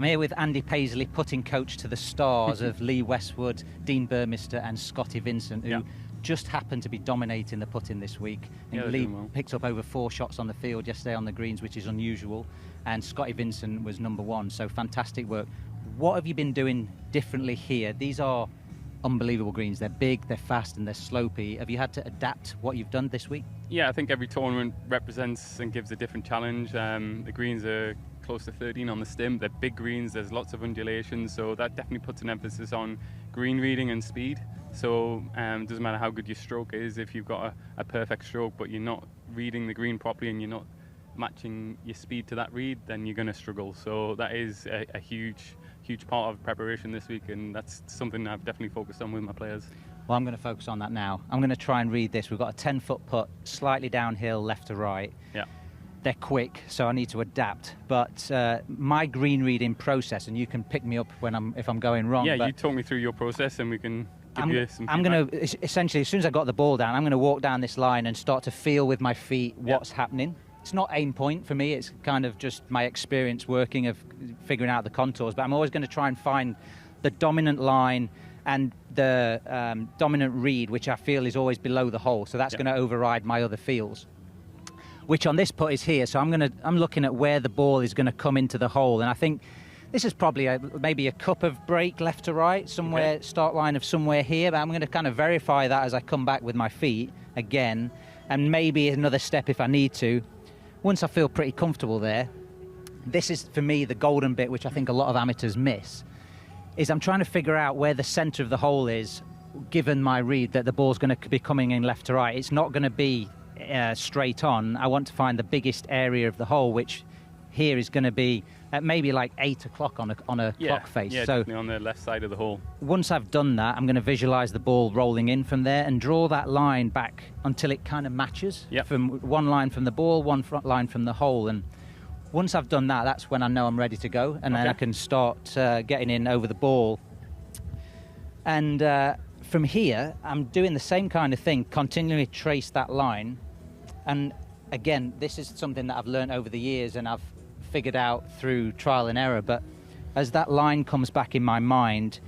I'm here with Andy Paisley, putting coach to the stars of Lee Westwood, Dean Burmester and Scotty Vincent, who just happened to be dominating the putting this week. Lee picked up over 4 shots on the field yesterday on the greens, which is unusual, and Scotty Vincent was number 1, so fantastic work. What have you been doing differently here? These are unbelievable greens. They're big, they're fast and they're slopey. Have you had to adapt what you've done this week? Yeah, I think every tournament represents and gives a different challenge. The greens are close to 13 on the stump. They're big greens, there's lots of undulations, so that definitely puts an emphasis on green reading and speed. So it doesn't matter how good your stroke is, if you've got a perfect stroke but you're not reading the green properly and you're not matching your speed to that read, then you're going to struggle. So that is a huge part of preparation this week, and that's something I've definitely focused on with my players. Well, I'm going to focus on that now. I'm going to try and read this. We've got a 10-foot putt, slightly downhill, left to right. Yeah. They're quick, so I need to adapt. But my green reading process, and you can pick me up if I'm going wrong. Yeah, you talk me through your process, and we can give you some feedback. I'm going to essentially, as soon as I got the ball down, I'm going to walk down this line and start to feel with my feet what's happening. It's not aim point for me. It's kind of just my experience working of figuring out the contours. But I'm always going to try and find the dominant line and the dominant read, which I feel is always below the hole. So that's going to override my other feels, which on this putt is here. So I'm looking at where the ball is going to come into the hole, and I think this is probably maybe a cup of break left to right, somewhere start line of somewhere here. But I'm going to kind of verify that as I come back with my feet again, and maybe another step if I need to. Once I feel pretty comfortable there, this is for me the golden bit, which I think a lot of amateurs miss, is I'm trying to figure out where the centre of the hole is, given my read that the ball's going to be coming in left to right. It's not going to be straight on. I want to find the biggest area of the hole, which here is going to be at maybe like 8 o'clock on a clock face. Yeah, so definitely on the left side of the hole. Once I've done that, I'm going to visualise the ball rolling in from there and draw that line back until it kind of matches. From one line from the ball, one front line from the hole. And once I've done that, that's when I know I'm ready to go, and then I can start getting in over the ball. And from here, I'm doing the same kind of thing, continually trace that line. And again, this is something that I've learned over the years and I've figured out through trial and error. But as that line comes back in my mind,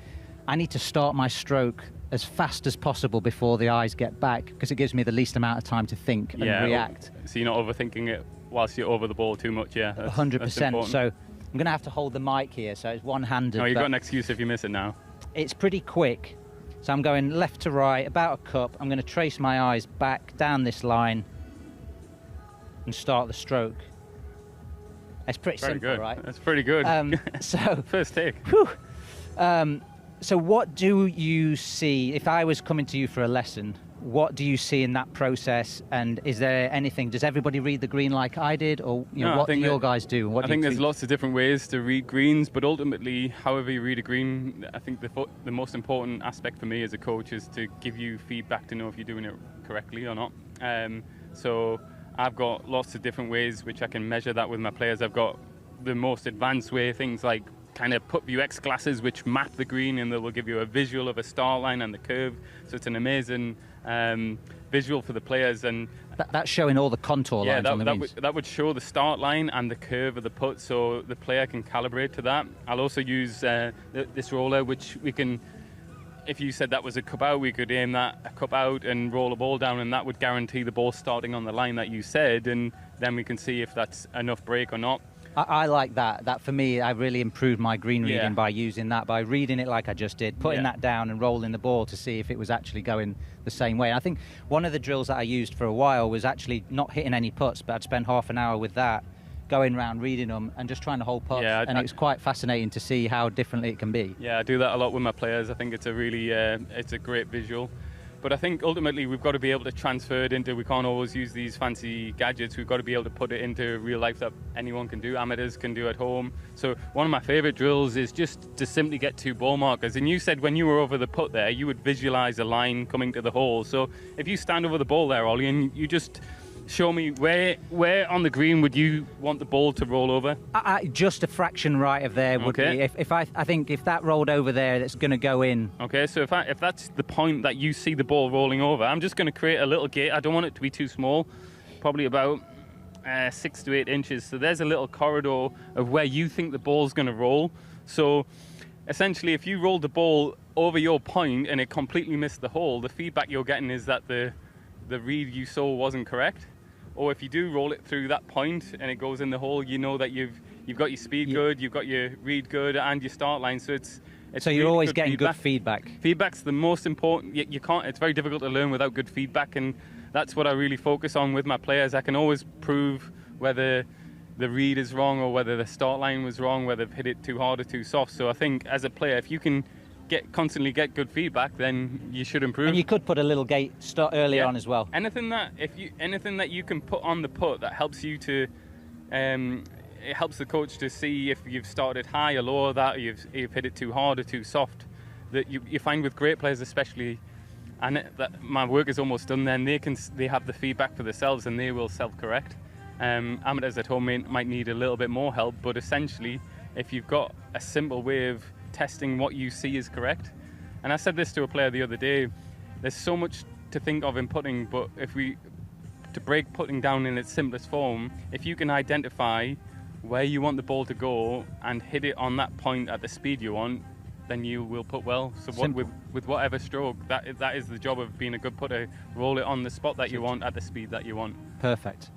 I need to start my stroke as fast as possible before the eyes get back, because it gives me the least amount of time to think and react. So you're not overthinking it whilst you're over the ball too much. 100%. So I'm going to have to hold the mic here, so it's one-handed. No, you've got an excuse if you miss it now. It's pretty quick. So I'm going left to right, about a cup. I'm going to trace my eyes back down this line and start the stroke. It's pretty simple, right? That's pretty good. So first take. So what do you see, if I was coming to you for a lesson, what do you see in that process? And is there anything, does everybody read the green like I did? Or what do your guys do? I think there's lots of different ways to read greens, but ultimately, however you read a green, I think the most important aspect for me as a coach is to give you feedback to know if you're doing it correctly or not. So I've got lots of different ways which I can measure that with my players. I've got the most advanced way, things like kind of put view X glasses which map the green, and they will give you a visual of a star line and the curve. So it's an amazing visual for the players. And that's showing all the contour lines on the greens. That would show the start line and the curve of the putt, so the player can calibrate to that. I'll also use this roller, which we can, if you said that was a cup out, we could aim that a cup out and roll a ball down, and that would guarantee the ball starting on the line that you said, and then we can see if that's enough break or not. I like that. That for me, I really improved my green reading by using that, by reading it like I just did, putting that down and rolling the ball to see if it was actually going the same way. And I think one of the drills that I used for a while was actually not hitting any putts, but I'd spend half an hour with that, going around reading them and just trying to hold putts. And it was quite fascinating to see how differently it can be. Yeah, I do that a lot with my players. I think it's a really, it's a great visual. But I think ultimately we've got to be able to transfer it into, we can't always use these fancy gadgets, we've got to be able to put it into real life that anyone can do, amateurs can do at home. So one of my favourite drills is just to simply get 2 ball markers. And you said when you were over the putt there, you would visualise a line coming to the hole. So if you stand over the ball there, Ollie, and you just show me where on the green would you want the ball to roll over? Just a fraction right of there would be. If I think if that rolled over there, that's going to go in. Okay, so if that's the point that you see the ball rolling over, I'm just going to create a little gate. I don't want it to be too small, probably about 6 to 8 inches. So there's a little corridor of where you think the ball's going to roll. So essentially, if you roll the ball over your point and it completely missed the hole, the feedback you're getting is that the read you saw wasn't correct. Or if you do roll it through that point and it goes in the hole, you know that you've got your speed good, you've got your read good, and your start line. So it's so you're really always good getting feedback. good feedback. Feedback's the most important. You can't. It's very difficult to learn without good feedback, and that's what I really focus on with my players. I can always prove whether the read is wrong or whether the start line was wrong, whether they've hit it too hard or too soft. So I think as a player, if you can constantly get good feedback, then you should improve. And you could put a little gate start earlier on as well. Anything that you can put on the putt that helps you to, it helps the coach to see if you've started high or low, or that you've hit it too hard or too soft. That you find with great players especially, and that my work is almost done. Then they have the feedback for themselves and they will self-correct. Amateurs at home might need a little bit more help, but essentially, if you've got a simple way of testing what you see is correct. And I said this to a player the other day, there's so much to think of in putting, but to break putting down in its simplest form, if you can identify where you want the ball to go and hit it on that point at the speed you want, then you will put well. So with whatever stroke, that is the job of being a good putter. Roll it on the spot that you want at the speed that you want. Perfect.